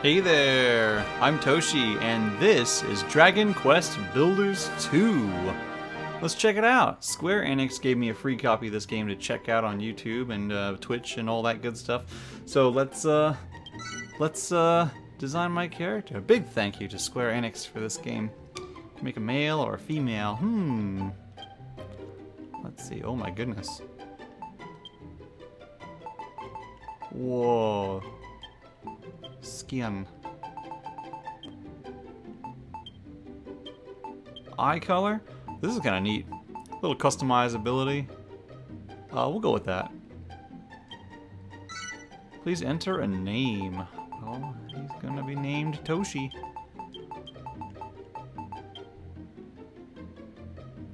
Hey there, I'm Toshi, and this is Dragon Quest Builders 2. Let's check it out. Square Enix gave me a free copy of this game to check out on YouTube and Twitch and all that good stuff. So let's design my character. A big thank you to Square Enix for this game. Make a male or a female. Let's see. Oh my goodness. Whoa. Skin. Eye color? This is kind of neat. A little customizability. We'll go with that. Please enter a name. Oh, he's gonna be named Toshi.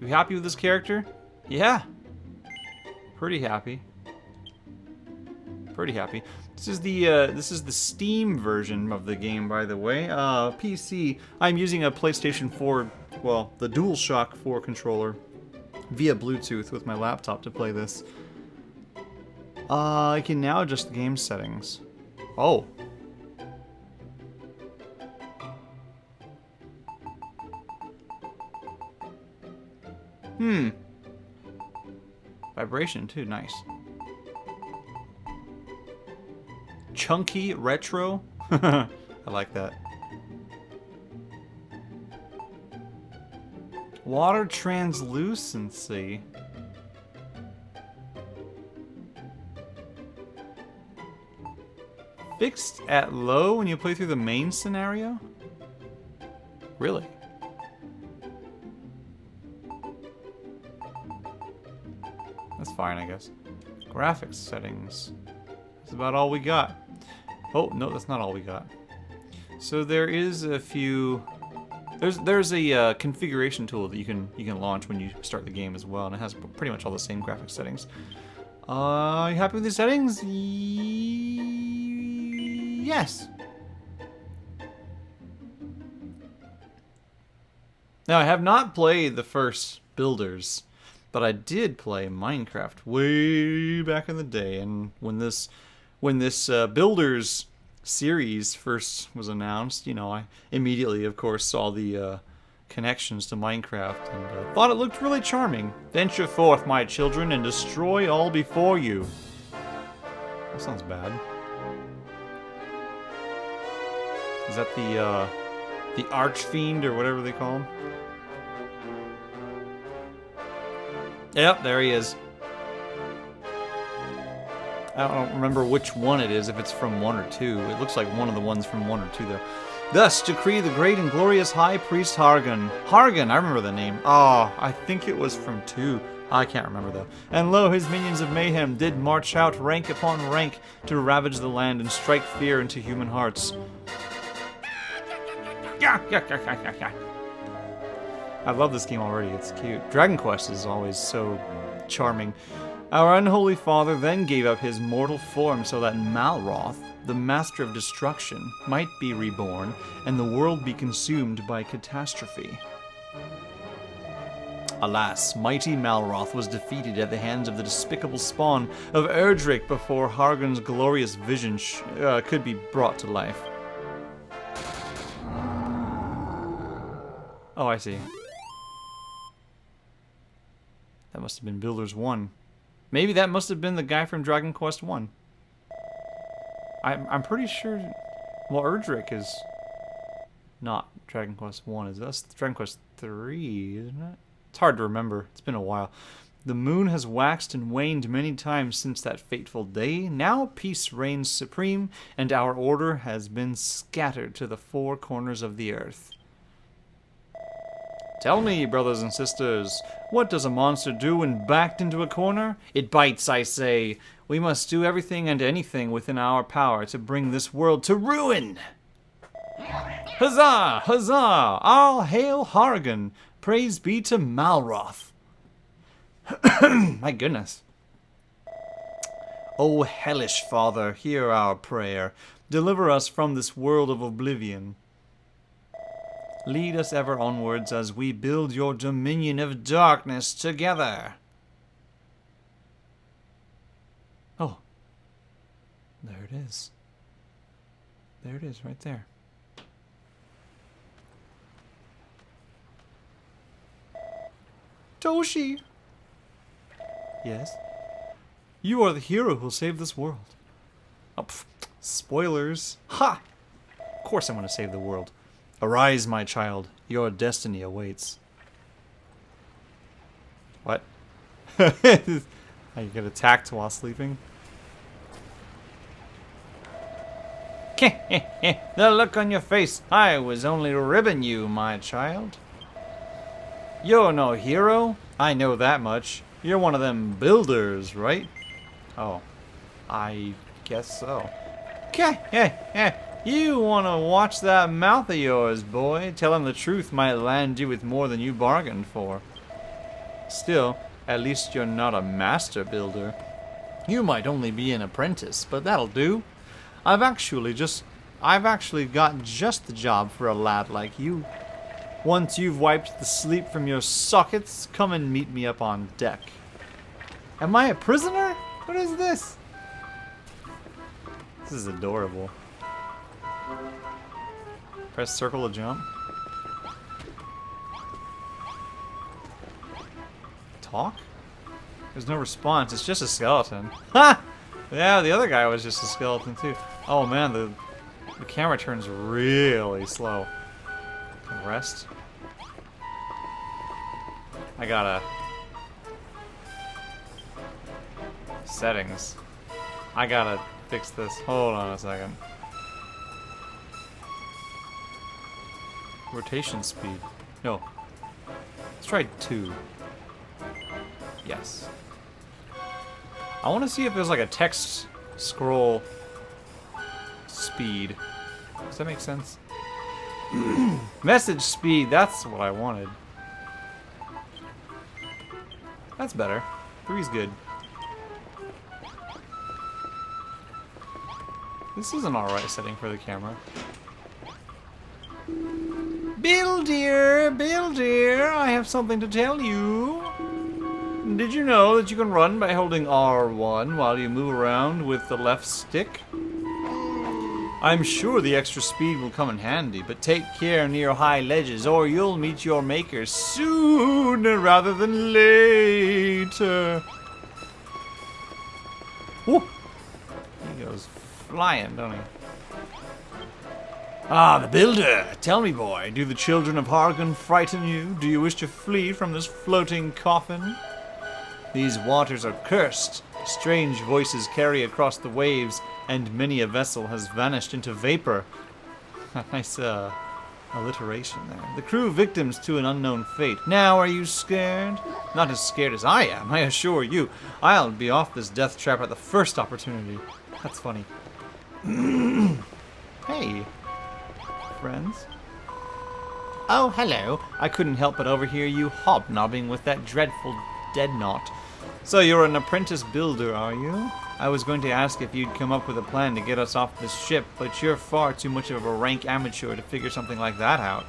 You happy with this character? Yeah. Pretty happy. Pretty happy. This is the Steam version of the game, by the way. PC. I'm using a PlayStation 4, well, the DualShock 4 controller via Bluetooth with my laptop to play this. I can now adjust the game settings. Oh. Vibration too, nice. Chunky retro? I like that. Water translucency. Fixed at low when you play through the main scenario? Really? That's fine, I guess. Graphics settings. That's about all we got. Oh, no, that's not all we got. So there is a few... There's a configuration tool that you can launch when you start the game as well, and it has pretty much all the same graphics settings. You happy with the settings? Yes. Now, I have not played the first Builders, but I did play Minecraft way back in the day, and when this Builders series first was announced, you know, I immediately, of course, saw the connections to Minecraft and thought it looked really charming. Venture forth, my children, and destroy all before you. That sounds bad. Is that the Archfiend or whatever they call him? Yep, there he is. I don't remember which one it is, if it's from 1 or 2. It looks like one of the ones from 1 or 2, though. Thus decree the great and glorious High Priest Hargan. Hargan, I remember the name. Oh, I think it was from 2. I can't remember, though. And lo, his minions of mayhem did march out rank upon rank to ravage the land and strike fear into human hearts. I love this game already. It's cute. Dragon Quest is always so charming. Our unholy father then gave up his mortal form so that Malroth, the master of destruction, might be reborn and the world be consumed by catastrophe. Alas, mighty Malroth was defeated at the hands of the despicable spawn of Erdrick before Hargan's glorious vision could be brought to life. Oh, I see. That must have been Builders 1. Maybe that must have been the guy from Dragon Quest 1. I'm pretty sure... Well, Erdrick is not Dragon Quest 1, is it? That's Dragon Quest 3, isn't it? It's hard to remember. It's been a while. The moon has waxed and waned many times since that fateful day. Now peace reigns supreme, and our order has been scattered to the 4 corners of the earth. Tell me, brothers and sisters, what does a monster do when backed into a corner? It bites, I say. We must do everything and anything within our power to bring this world to ruin. Huzzah! Huzzah! All hail Hargan! Praise be to Malroth. My goodness. O hellish Father, hear our prayer. Deliver us from this world of oblivion. Lead us ever onwards as we build your dominion of darkness together. Oh. There it is. There it is, right there. Toshi! Yes? You are the hero who'll save this world. Oh, pff, spoilers. Ha! Of course I want to save the world. Arise, my child. Your destiny awaits. What? You get attacked while sleeping? The look on your face. I was only ribbing you, my child. You're no hero. I know that much. You're one of them builders, right? Oh, I guess so. You want to watch that mouth of yours, boy. Telling the truth might land you with more than you bargained for. Still, at least you're not a master builder. You might only be an apprentice, but that'll do. I've actually got just the job for a lad like you. Once you've wiped the sleep from your sockets, come and meet me up on deck. Am I a prisoner? What is this? This is adorable. Press circle to jump. Talk? There's no response, it's just a skeleton. Ha! Yeah, the other guy was just a skeleton too. Oh man, the camera turns really slow. Rest. I gotta... Settings. I gotta fix this. Hold on a second. Rotation speed. No. Let's try 2. Yes. I want to see if there's like a text scroll speed. Does that make sense? Message speed, that's what I wanted. That's better. 3's good. This is an alright setting for the camera. Builder, I have something to tell you. Did you know that you can run by holding R1 while you move around with the left stick? I'm sure the extra speed will come in handy, but take care near high ledges or you'll meet your maker sooner rather than later. Woo! He goes flying, don't he? Ah, the builder! Tell me, boy, do the children of Hargan frighten you? Do you wish to flee from this floating coffin? These waters are cursed. Strange voices carry across the waves, and many a vessel has vanished into vapor. Nice, alliteration there. The crew victims to an unknown fate. Now are you scared? Not as scared as I am, I assure you. I'll be off this death trap at the first opportunity. That's funny. Hey. Friends? Oh, hello. I couldn't help but overhear you hobnobbing with that dreadful Deadnought. So you're an apprentice builder, are you? I was going to ask if you'd come up with a plan to get us off this ship, but you're far too much of a rank amateur to figure something like that out.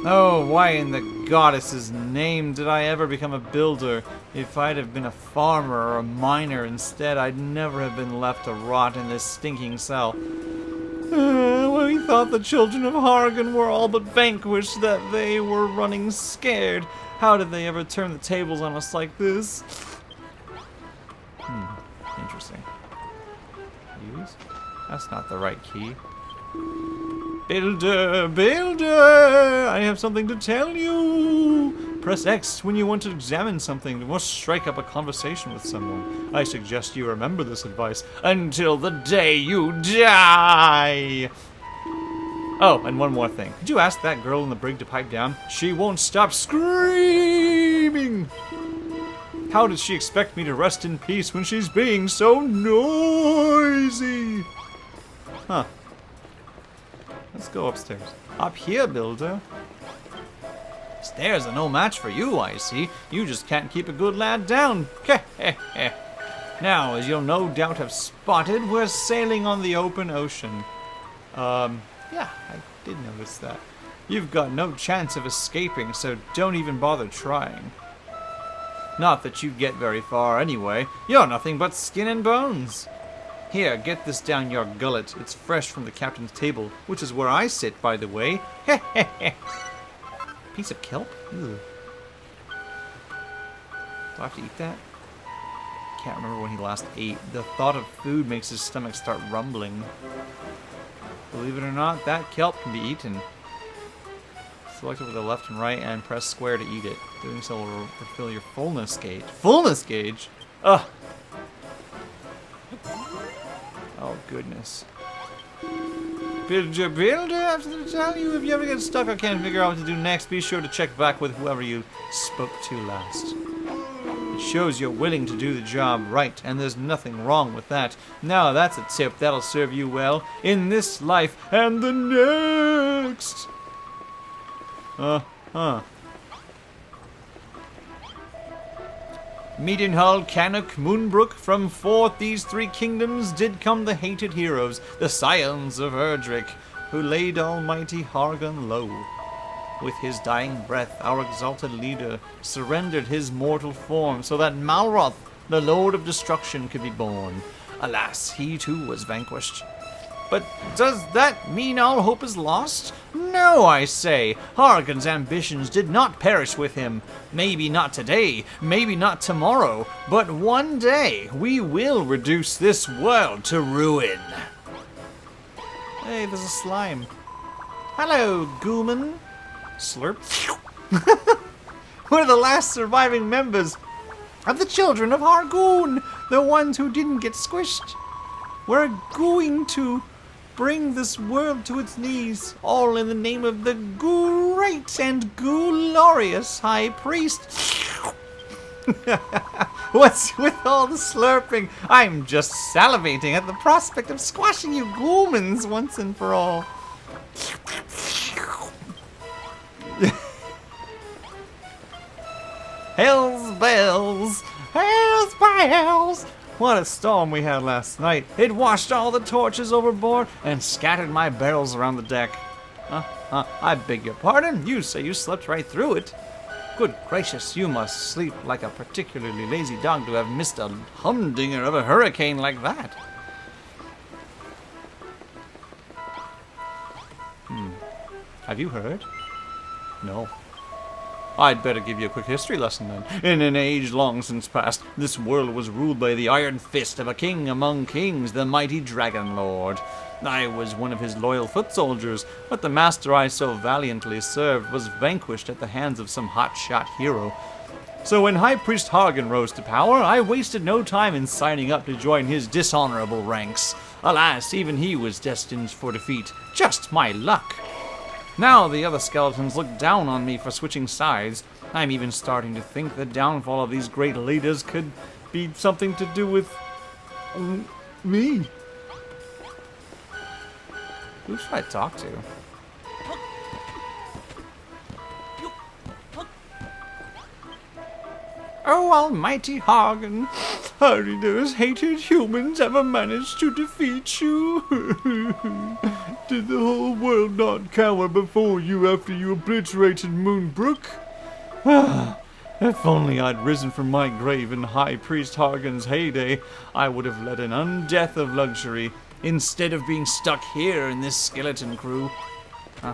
Oh, why in the goddess's name did I ever become a builder? If I'd have been a farmer or a miner instead, I'd never have been left to rot in this stinking cell. We thought the children of Hargan were all but vanquished, that they were running scared. How did they ever turn the tables on us like this? Interesting. Use? That's not the right key. Builder, I have something to tell you. Press X when you want to examine something or strike up a conversation with someone. I suggest you remember this advice until the day you die. Oh, and one more thing. Could you ask that girl in the brig to pipe down? She won't stop screaming. How does she expect me to rest in peace when she's being so noisy? Huh. Let's go upstairs. Up here, builder. Stairs are no match for you, I see. You just can't keep a good lad down. Now, as you'll no doubt have spotted, we're sailing on the open ocean. Yeah, I did notice that. You've got no chance of escaping, so don't even bother trying. Not that you get very far anyway. You're nothing but skin and bones. Here, get this down your gullet. It's fresh from the captain's table, which is where I sit, by the way. Piece of kelp? Ew. Do I have to eat that? Can't remember when he last ate. The thought of food makes his stomach start rumbling. Believe it or not, that kelp can be eaten. Select it with the left and right and press square to eat it. Doing so will refill your fullness gauge. Fullness gauge? Ugh! Oh, goodness. Builder, after the tell you, if you ever get stuck or can't figure out what to do next, be sure to check back with whoever you spoke to last. It shows you're willing to do the job right, and there's nothing wrong with that. Now that's a tip that'll serve you well in this life and the next. Meadenhall, Cannock, Moonbrook, from forth these three kingdoms did come the hated heroes, the scions of Erdrick, who laid almighty Hargon low. With his dying breath, our exalted leader surrendered his mortal form so that Malroth, the Lord of Destruction, could be born. Alas, he too was vanquished. But does that mean all hope is lost? No, I say. Hargon's ambitions did not perish with him. Maybe not today, maybe not tomorrow, but one day we will reduce this world to ruin. Hey, there's a slime. Hello, Gooman. Slurp. We're the last surviving members of the children of Hargoon, the ones who didn't get squished. We're going to bring this world to its knees, all in the name of the great and glorious High Priest. What's with all the slurping? I'm just salivating at the prospect of squashing you Goomans once and for all. Hell's bells! Hell's bells! What a storm we had last night. It washed all the torches overboard and scattered my barrels around the deck. I beg your pardon? You say you slept right through it. Good gracious, you must sleep like a particularly lazy dog to have missed a humdinger of a hurricane like that. Have you heard? No. I'd better give you a quick history lesson then. In an age long since past, this world was ruled by the iron fist of a king among kings, the mighty Dragon Lord. I was one of his loyal foot soldiers, but the master I so valiantly served was vanquished at the hands of some hotshot hero. So when High Priest Hargon rose to power, I wasted no time in signing up to join his dishonorable ranks. Alas, even he was destined for defeat. Just my luck. Now the other skeletons look down on me for switching sides. I'm even starting to think the downfall of these great leaders could be something to do with me. Who should I talk to? Oh, almighty Hargon, how did those hated humans ever manage to defeat you? Did the whole world not cower before you after you obliterated Moonbrook? If only I'd risen from my grave in High Priest Hargon's heyday, I would have led an undeath of luxury, instead of being stuck here in this skeleton crew. I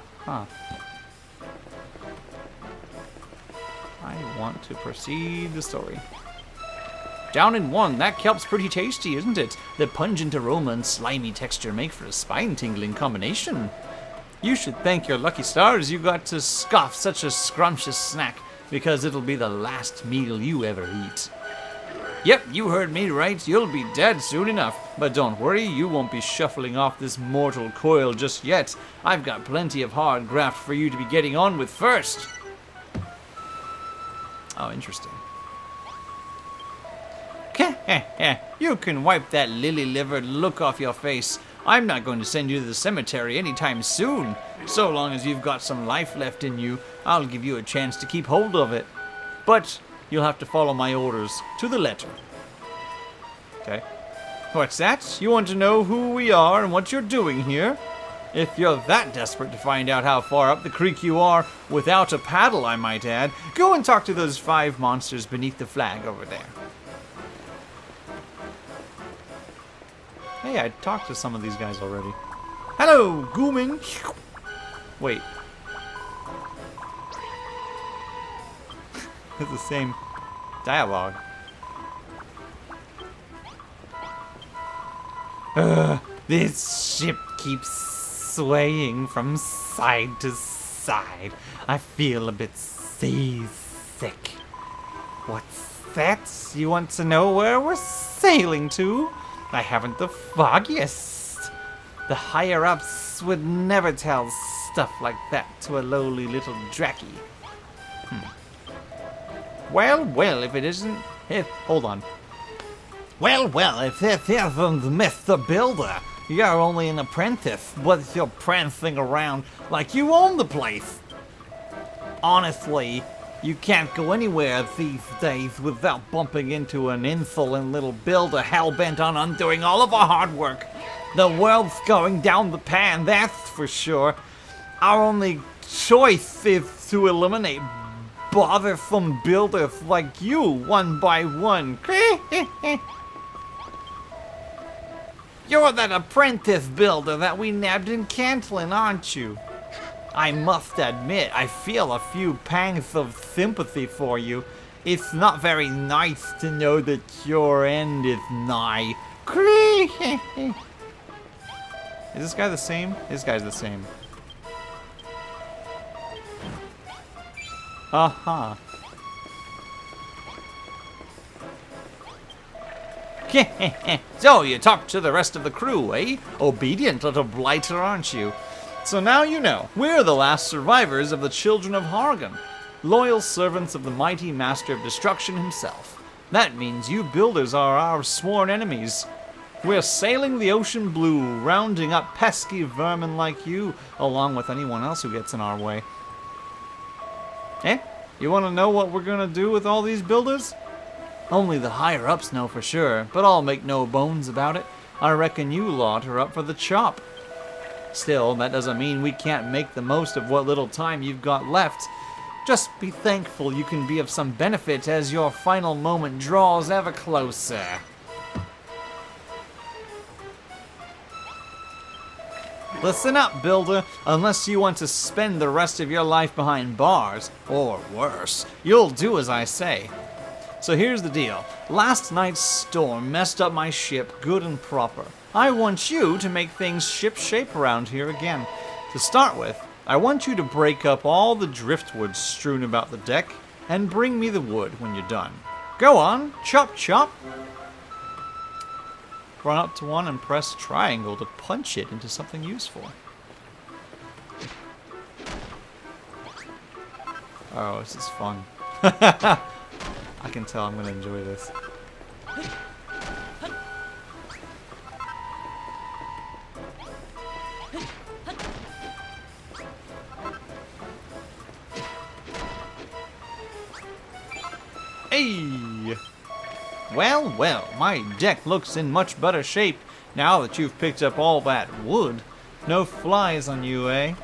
want to proceed the story. Down in one, that kelp's pretty tasty, isn't it? The pungent aroma and slimy texture make for a spine-tingling combination. You should thank your lucky stars you got to scoff such a scrumptious snack, because it'll be the last meal you ever eat. Yep, you heard me right. You'll be dead soon enough. But don't worry, you won't be shuffling off this mortal coil just yet. I've got plenty of hard graft for you to be getting on with first. Oh, interesting. You can wipe that lily-livered look off your face. I'm not going to send you to the cemetery anytime soon. So long as you've got some life left in you, I'll give you a chance to keep hold of it. But you'll have to follow my orders to the letter. Okay. What's that? You want to know who we are and what you're doing here? If you're that desperate to find out how far up the creek you are, without a paddle, I might add, go and talk to those 5 monsters beneath the flag over there. Hey, I talked to some of these guys already. Hello, Goomin! Wait. It's the same dialogue. This ship keeps swaying from side to side. I feel a bit seasick. What's that? You want to know where we're sailing to? I haven't the foggiest. The higher-ups would never tell stuff like that to a lowly little dracky. Well, if it isn't... hold on. Well, if it isn't Mr. Builder, you're only an apprentice, but you're prancing around like you own the place. Honestly, you can't go anywhere these days without bumping into an insolent little builder hell-bent on undoing all of our hard work. The world's going down the pan, that's for sure. Our only choice is to eliminate bothersome builders like you one by one. You're that apprentice builder that we nabbed in Cantlin, aren't you? I must admit, I feel a few pangs of sympathy for you. It's not very nice to know that your end is nigh. Is this guy the same? This guy's the same. Uh-huh. So, you talked to the rest of the crew, eh? Obedient little blighter, aren't you? So now you know, we're the last survivors of the children of Hargan, loyal servants of the mighty master of destruction himself. That means you builders are our sworn enemies. We're sailing the ocean blue, rounding up pesky vermin like you, along with anyone else who gets in our way. Eh? You want to know what we're gonna do with all these builders? Only the higher-ups know for sure, but I'll make no bones about it. I reckon you lot are up for the chop. Still, that doesn't mean we can't make the most of what little time you've got left. Just be thankful you can be of some benefit as your final moment draws ever closer. Listen up, builder. Unless you want to spend the rest of your life behind bars, or worse, you'll do as I say. So here's the deal. Last night's storm messed up my ship good and proper. I want you to make things ship-shape around here again. To start with, I want you to break up all the driftwood strewn about the deck and bring me the wood when you're done. Go on, chop chop. Run up to one and press triangle to punch it into something useful. Oh, this is fun. I can tell I'm going to enjoy this. Hey! Well, my deck looks in much better shape now that you've picked up all that wood. No flies on you, eh?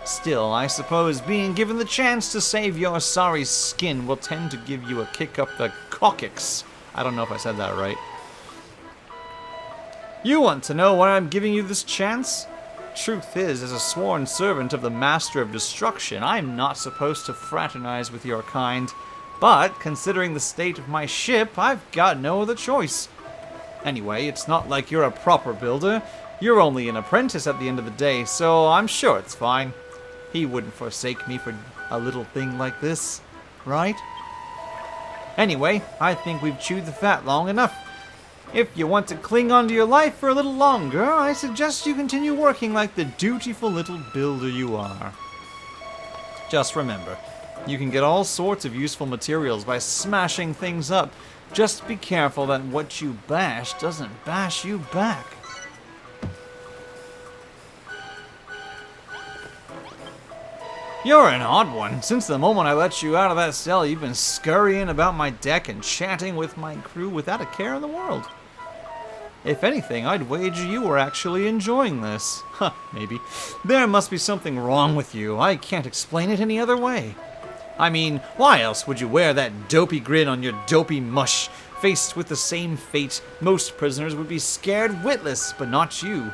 Still, I suppose being given the chance to save your sorry skin will tend to give you a kick up the coccyx. I don't know if I said that right. You want to know why I'm giving you this chance? Truth is, as a sworn servant of the Master of Destruction, I'm not supposed to fraternize with your kind. But, considering the state of my ship, I've got no other choice. Anyway, it's not like you're a proper builder. You're only an apprentice at the end of the day, so I'm sure it's fine. He wouldn't forsake me for a little thing like this, right? Anyway, I think we've chewed the fat long enough. If you want to cling on to your life for a little longer, I suggest you continue working like the dutiful little builder you are. Just remember, you can get all sorts of useful materials by smashing things up. Just be careful that what you bash doesn't bash you back. You're an odd one. Since the moment I let you out of that cell, you've been scurrying about my deck and chatting with my crew without a care in the world. If anything, I'd wager you were actually enjoying this. Huh, maybe. There must be something wrong with you. I can't explain it any other way. I mean, why else would you wear that dopey grin on your dopey mush Faced with the same fate, most prisoners would be scared witless, but not you.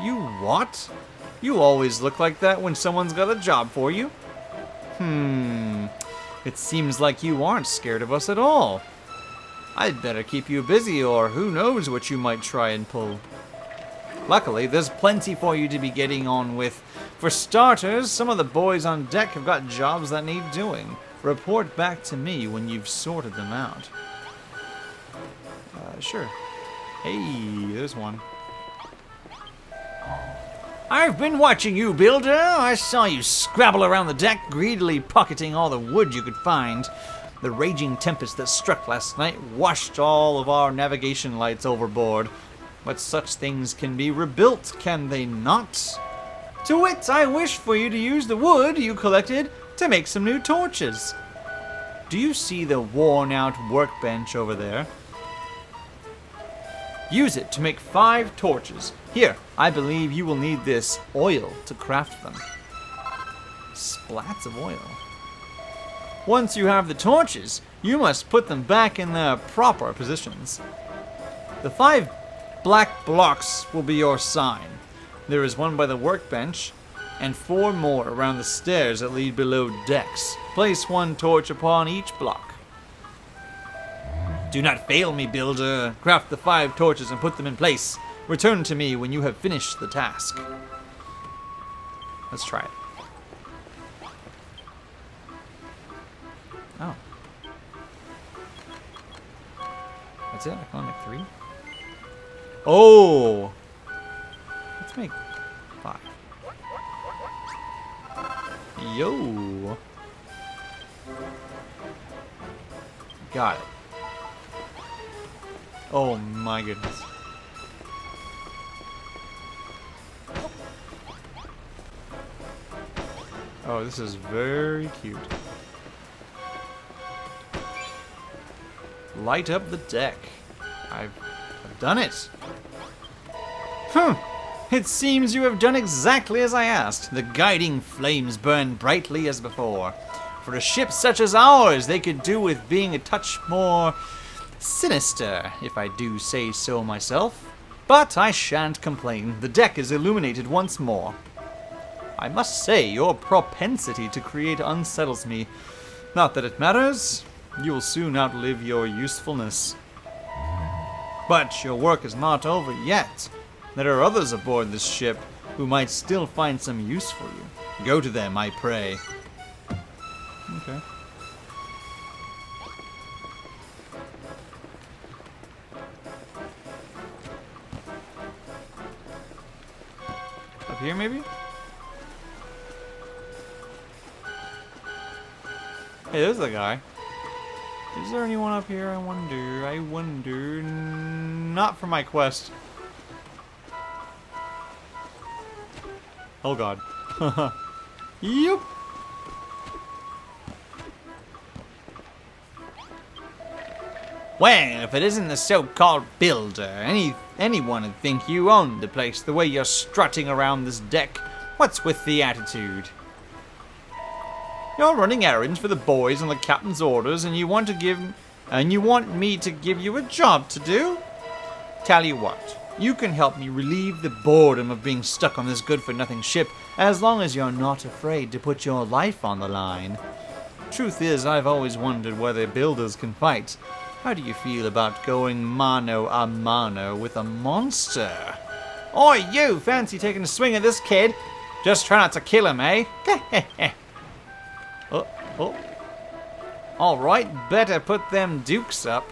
You what? You always look like that when someone's got a job for you. It seems like you aren't scared of us at all. I'd better keep you busy, or who knows what you might try and pull. Luckily, there's plenty for you to be getting on with. For starters, some of the boys on deck have got jobs that need doing. Report back to me when you've sorted them out. Sure. Hey, there's one. I've been watching you, Builder. I saw you scrabble around the deck, greedily pocketing all the wood you could find. The raging tempest that struck last night washed all of our navigation lights overboard. But such things can be rebuilt, can they not? To wit, I wish for you to use the wood you collected to make some new torches. Do you see the worn-out workbench over there? Use it to make 5 torches. Here, I believe you will need this oil to craft them. Splats of oil. Once you have the torches, you must put them back in their proper positions. The 5 black blocks will be your sign. There is one by the workbench, and 4 more around the stairs that lead below decks. Place 1 torch upon each block. Do not fail me, Builder. Craft the 5 torches and put them in place. Return to me when you have finished the task. Let's try it. Oh. That's it? I can only make 3? Oh! Let's make 5. Yo! Got it. Oh my goodness. Oh, this is very cute. Light up the deck. I've done it. It seems you have done exactly as I asked. The guiding flames burn brightly as before. For a ship such as ours, they could do with being a touch more sinister, if I do say so myself. But I shan't complain. The deck is illuminated once more. I must say, your propensity to create unsettles me. Not that it matters. You will soon outlive your usefulness. But your work is not over yet. There are others aboard this ship who might still find some use for you. Go to them, I pray. Okay. Up here, maybe? Hey, there's the guy. Is there anyone up here? I wonder. Not for my quest. Oh god. Yup. Well, if it isn't the so-called Builder, anyone would think you owned the place the way you're strutting around this deck. What's with the attitude? You're running errands for the boys on the captain's orders, and you want me to give you a job to do? Tell you what, you can help me relieve the boredom of being stuck on this good-for-nothing ship, as long as you're not afraid to put your life on the line. Truth is, I've always wondered whether builders can fight. How do you feel about going mano a mano with a monster? Oi, you! Fancy taking a swing at this kid? Just try not to kill him, eh? Oh. Alright, better put them dukes up.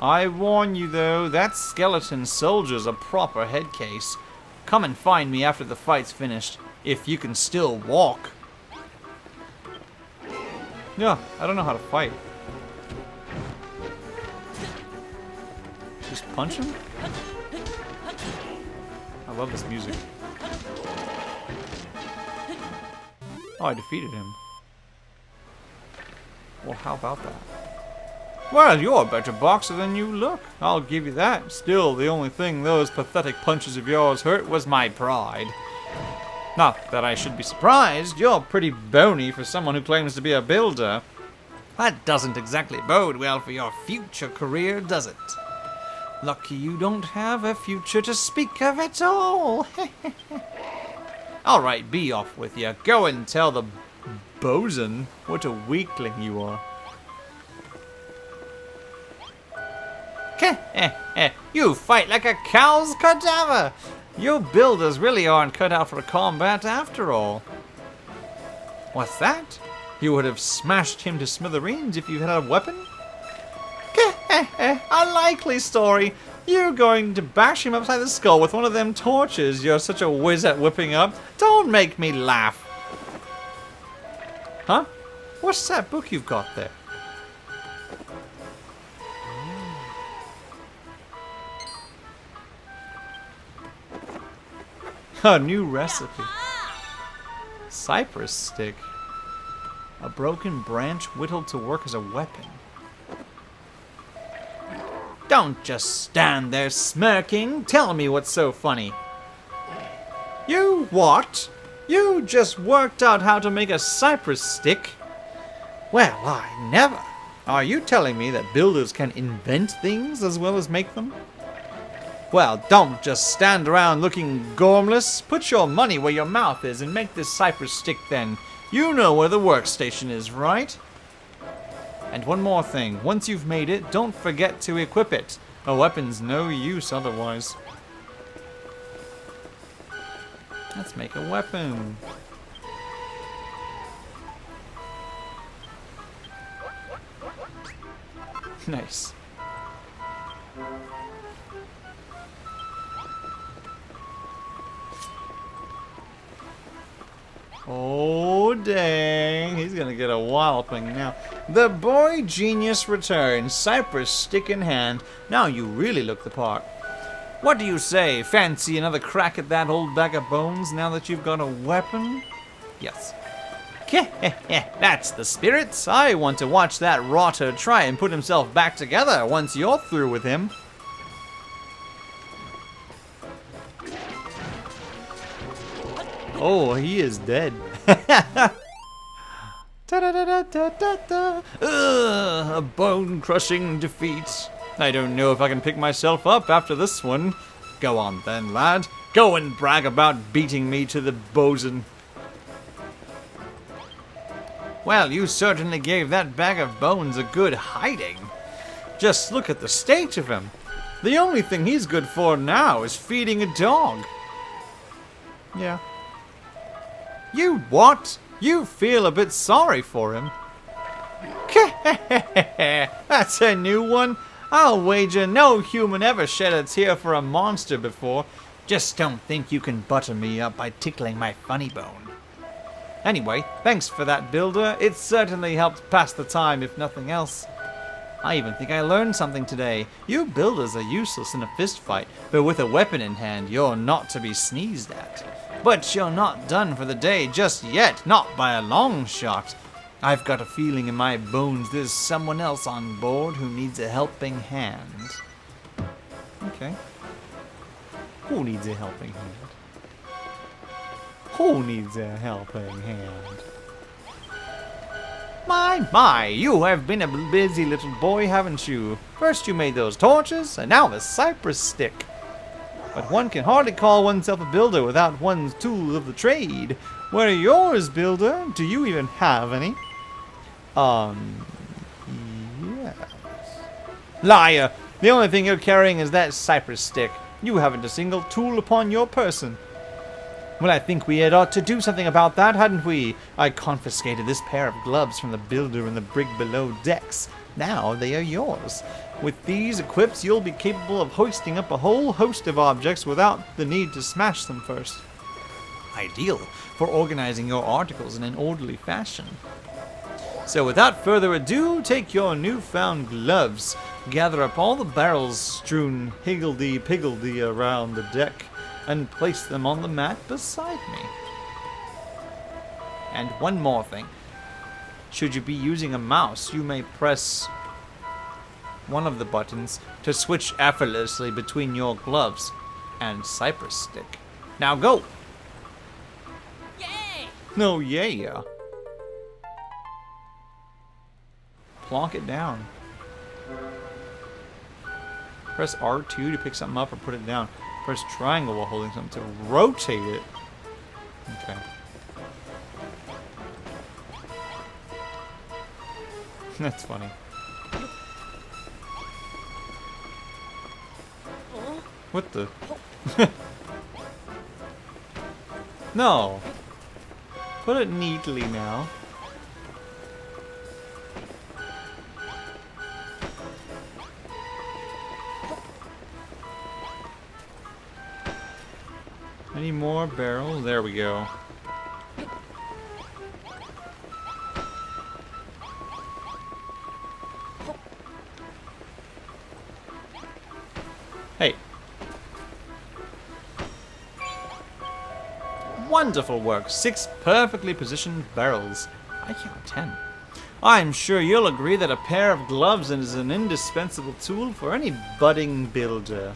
I warn you though, that skeleton soldier's a proper head case. Come and find me after the fight's finished, if you can still walk. Yeah, I don't know how to fight. Just punch him? I love this music. Oh, I defeated him. Well, how about that? Well, you're a better boxer than you look. I'll give you that. Still, the only thing those pathetic punches of yours hurt was my pride. Not that I should be surprised. You're pretty bony for someone who claims to be a builder. That doesn't exactly bode well for your future career, does it? Lucky you don't have a future to speak of at all. Alright, be off with you. Go and tell the bosun what a weakling you are. You fight like a cow's cadaver. Your builders really aren't cut out for combat after all. What's that? You would have smashed him to smithereens if you had a weapon? A likely story. You're going to bash him upside the skull with one of them torches you're such a whiz at whipping up. Don't make me laugh. Huh? What's that book you've got there? A new recipe. Cypress stick. A broken branch whittled to work as a weapon. Don't just stand there smirking. Tell me what's so funny. You what? You just worked out how to make a cypress stick? Well, I never. Are you telling me that builders can invent things as well as make them? Well, don't just stand around looking gormless. Put your money where your mouth is and make this cypress stick then. You know where the workstation is, right? And one more thing. Once you've made it, don't forget to equip it. A weapon's no use otherwise. Let's make a weapon. Nice. Oh, dang. He's gonna get a walloping now. The boy genius returns, cypress stick in hand. Now you really look the part. What do you say? Fancy another crack at that old bag of bones now that you've got a weapon? Yes. That's the spirit. I want to watch that rotter try and put himself back together once you're through with him. Oh, he is dead. A bone-crushing defeat. I don't know if I can pick myself up after this one. Go on then, lad. Go and brag about beating me to the bosun. Well, you certainly gave that bag of bones a good hiding. Just look at the state of him. The only thing he's good for now is feeding a dog. Yeah. You what? You feel a bit sorry for him. That's a new one. I'll wager no human ever shed a tear for a monster before. Just don't think you can butter me up by tickling my funny bone. Anyway, thanks for that, builder. It certainly helped pass the time, if nothing else. I even think I learned something today. You builders are useless in a fist fight, but with a weapon in hand, you're not to be sneezed at. But you're not done for the day just yet, not by a long shot. I've got a feeling in my bones there's someone else on board who needs a helping hand. Okay. Who needs a helping hand? Who needs a helping hand? My, you have been a busy little boy, haven't you? First you made those torches, and now the cypress stick. But one can hardly call oneself a builder without one's tool of the trade. Where are yours, builder? Do you even have any? Yes. Liar! The only thing you're carrying is that cypress stick. You haven't a single tool upon your person. Well, I think we had ought to do something about that, hadn't we? I confiscated this pair of gloves from the builder in the brig below decks. Now they are yours. With these equips, you'll be capable of hoisting up a whole host of objects without the need to smash them first. Ideal for organizing your articles in an orderly fashion. So without further ado, take your newfound gloves, gather up all the barrels strewn higgledy-piggledy around the deck, and place them on the mat beside me. And one more thing. Should you be using a mouse, you may press one of the buttons to switch effortlessly between your gloves and cypress stick. Now go! Yay! No, yeah. plonk it down. Press R2 to pick something up or put it down. Press triangle while holding something to rotate it. Okay. That's funny. What the? No. Put it neatly now. Any more barrels? There we go. Hey. Wonderful work. 6 perfectly positioned barrels. I count 10. I'm sure you'll agree that a pair of gloves is an indispensable tool for any budding builder.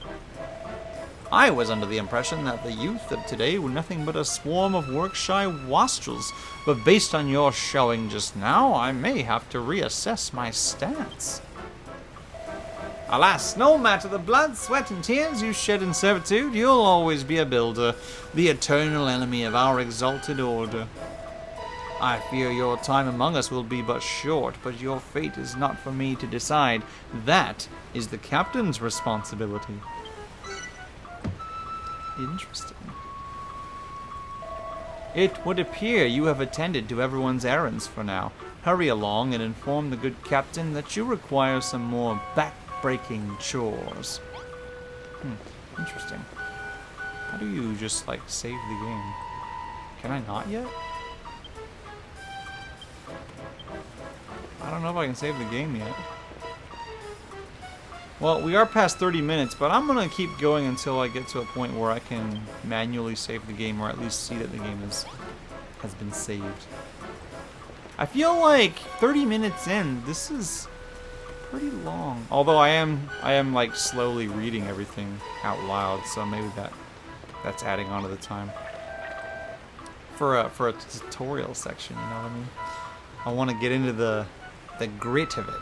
I was under the impression that the youth of today were nothing but a swarm of work-shy wastrels, but based on your showing just now, I may have to reassess my stance. Alas, no matter the blood, sweat, and tears you shed in servitude, you'll always be a builder, the eternal enemy of our exalted order. I fear your time among us will be but short, but your fate is not for me to decide. That is the captain's responsibility. Interesting. It would appear you have attended to everyone's errands for now. Hurry along and inform the good captain that you require some more back-breaking chores. Interesting. How do you just, like, save the game? Can I not yet? I don't know if I can save the game yet. Well, we are past 30 minutes, but I'm going to keep going until I get to a point where I can manually save the game, or at least see that the game has been saved. I feel like 30 minutes in, this is pretty long. Although I am like slowly reading everything out loud, so maybe that's adding on to the time. For a tutorial section, you know what I mean? I want to get into the grit of it.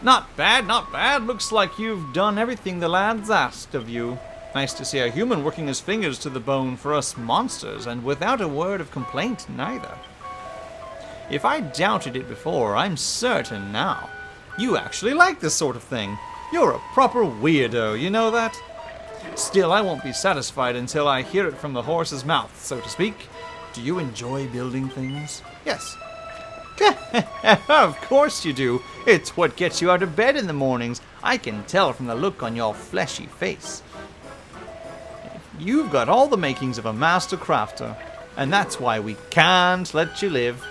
Not bad, not bad. Looks like you've done everything the lads asked of you. Nice to see a human working his fingers to the bone for us monsters, and without a word of complaint, neither. If I doubted it before, I'm certain now. You actually like this sort of thing. You're a proper weirdo, you know that? Still, I won't be satisfied until I hear it from the horse's mouth, so to speak. Do you enjoy building things? Yes. Of course you do. It's what gets you out of bed in the mornings. I can tell from the look on your fleshy face. You've got all the makings of a master crafter, and that's why we can't let you live.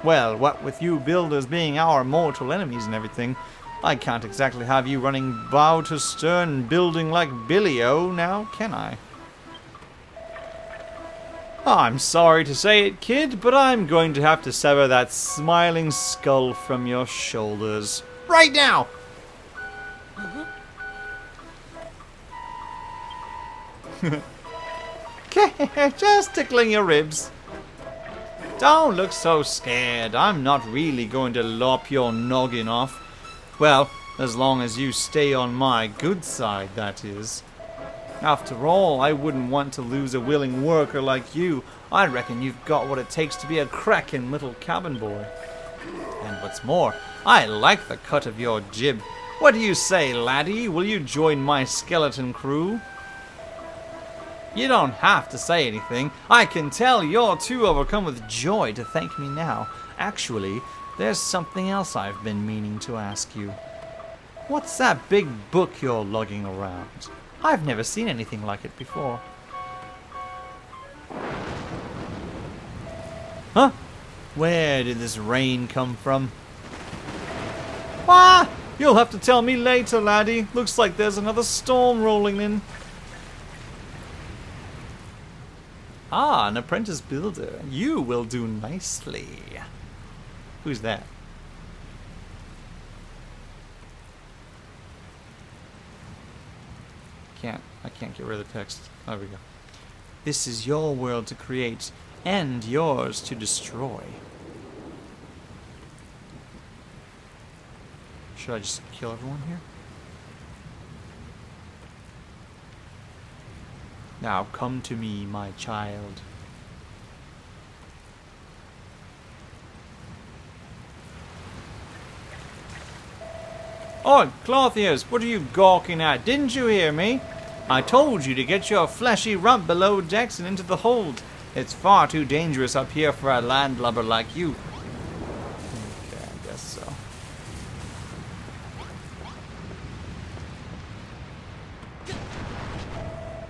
Well, what with you builders being our mortal enemies and everything, I can't exactly have you running bow to stern building like Billy-O now, can I? I'm sorry to say it, kid, but I'm going to have to sever that smiling skull from your shoulders. Right now! Just tickling your ribs. Don't look so scared. I'm not really going to lop your noggin off. Well, as long as you stay on my good side, that is. After all, I wouldn't want to lose a willing worker like you. I reckon you've got what it takes to be a cracking little cabin boy. And what's more, I like the cut of your jib. What do you say, laddie? Will you join my skeleton crew? You don't have to say anything. I can tell you're too overcome with joy to thank me now. Actually, there's something else I've been meaning to ask you. What's that big book you're lugging around? I've never seen anything like it before. Huh? Where did this rain come from? Ah! You'll have to tell me later, laddie. Looks like there's another storm rolling in. Ah, an apprentice builder. You will do nicely. Who's that? I can't get rid of the text. There we go. This is your world to create. and yours to destroy. Should I just kill everyone here? Now come to me, my child. Oi, Clothiers, what are you gawking at? Didn't you hear me? I told you to get your fleshy rump below decks and into the hold. It's far too dangerous up here for a landlubber like you. Okay, I guess so.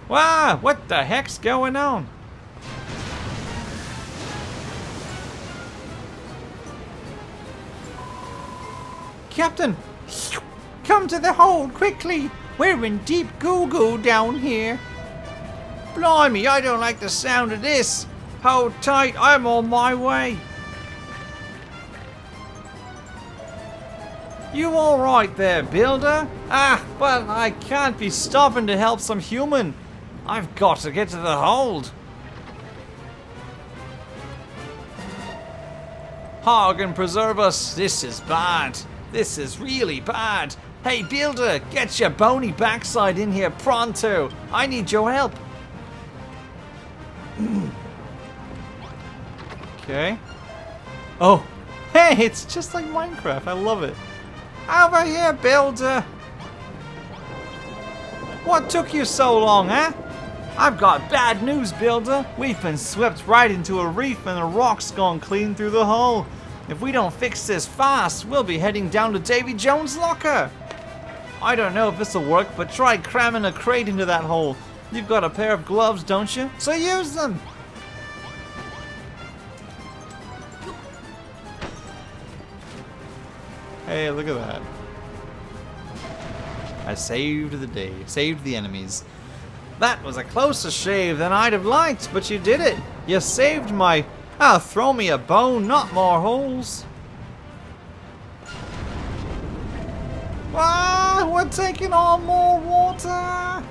Wow, what the heck's going on? Captain! Come to the hold, quickly! We're in deep goo-goo down here. Blimey, I don't like the sound of this. Hold tight, I'm on my way. You alright there, builder? Ah, but I can't be stopping to help some human. I've got to get to the hold. Hog preserve us. This is bad. This is really bad. Hey, builder, get your bony backside in here pronto. I need your help. Okay. Oh, hey, it's just like Minecraft. I love it. Over here, builder. What took you so long, huh? I've got bad news, builder. We've been swept right into a reef and the rock's gone clean through the hull. If we don't fix this fast, we'll be heading down to Davy Jones' locker. I don't know if this'll work, but try cramming a crate into that hole. You've got a pair of gloves, don't you? So use them! Hey, look at that. I saved the day. Saved the enemies. That was a closer shave than I'd have liked, but you did it. You saved my... Ah, throw me a bone, not more holes. Ah, we're taking on more water.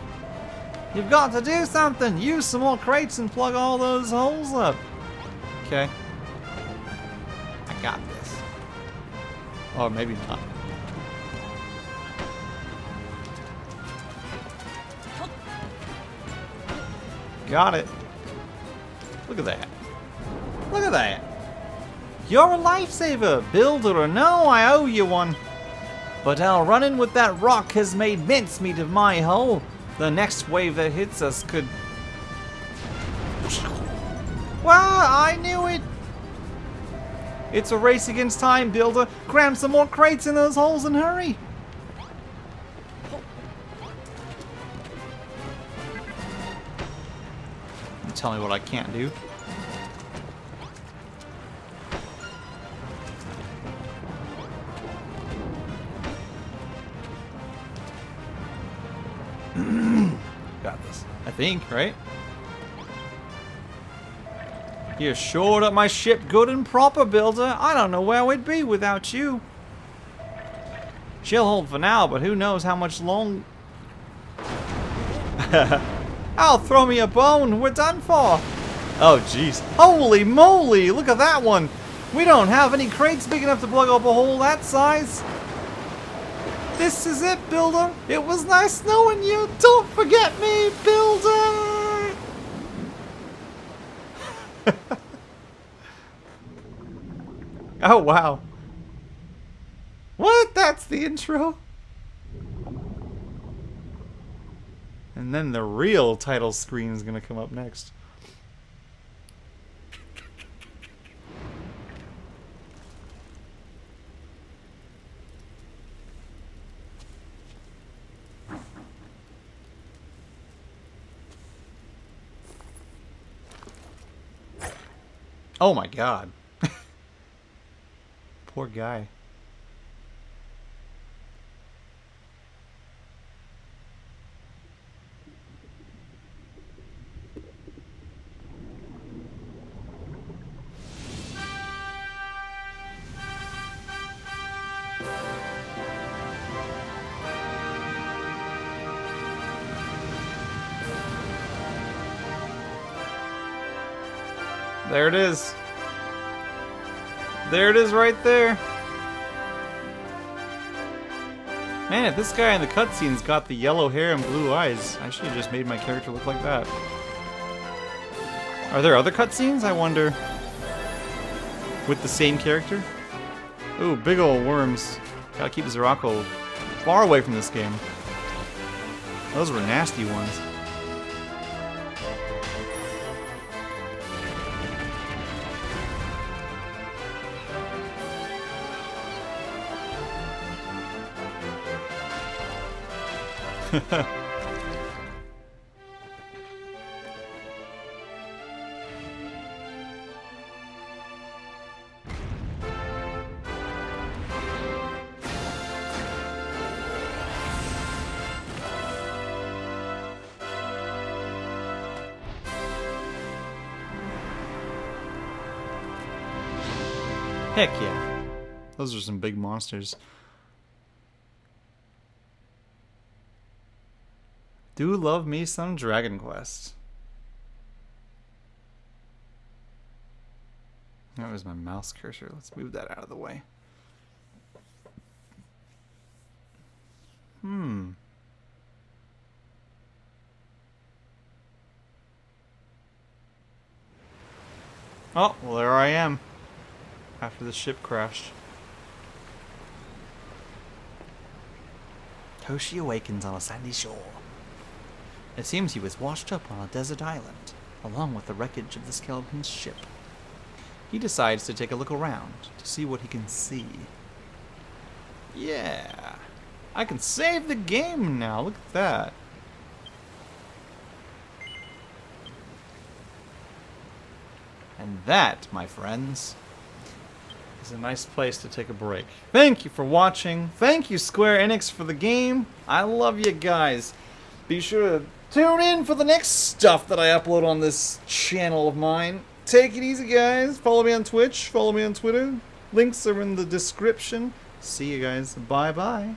You've got to do something. Use some more crates and plug all those holes up. Okay. I got this. Or maybe not. Got it. Look at that. Look at that. You're a lifesaver, builder or no, I owe you one. But our run-in with that rock has made mincemeat of my hull. The next wave that hits us could... Well, I knew it. It's a race against time, builder. Cram some more crates in those holes and hurry. Tell me what I can't do. Got this. I think, right? You shored up my ship good and proper, builder. I don't know where we'd be without you. She'll hold for now, but who knows how much long... I'll throw me a bone. We're done for. Oh, jeez. Holy moly. Look at that one. We don't have any crates big enough to plug up a hole that size. This is it, builder. It was nice knowing you. Don't forget me, builder. Oh, wow. What? That's the intro? And then the real title screen is going to come up next. Oh my god. Poor guy. There it is. There it is right there. Man, if this guy in the cutscene's got the yellow hair and blue eyes, I should have just made my character look like that. Are there other cutscenes, I wonder? With the same character? Ooh, big ol' worms. Gotta keep Zerako far away from this game. Those were nasty ones. Heck yeah. Those are some big monsters. Do love me some Dragon Quest. That was my mouse cursor. Let's move that out of the way. Oh, well, there I am. After the ship crashed. Toshi awakens on a sandy shore. It seems he was washed up on a desert island, along with the wreckage of the skeleton's ship. He decides to take a look around to see what he can see. Yeah, I can save the game now. Look at that. And that, my friends, is a nice place to take a break. Thank you for watching. Thank you, Square Enix, for the game. I love you guys. Be sure to tune in for the next stuff that I upload on this channel of mine. Take it easy, guys. Follow me on Twitch. Follow me on Twitter. Links are in the description. See you guys. Bye-bye.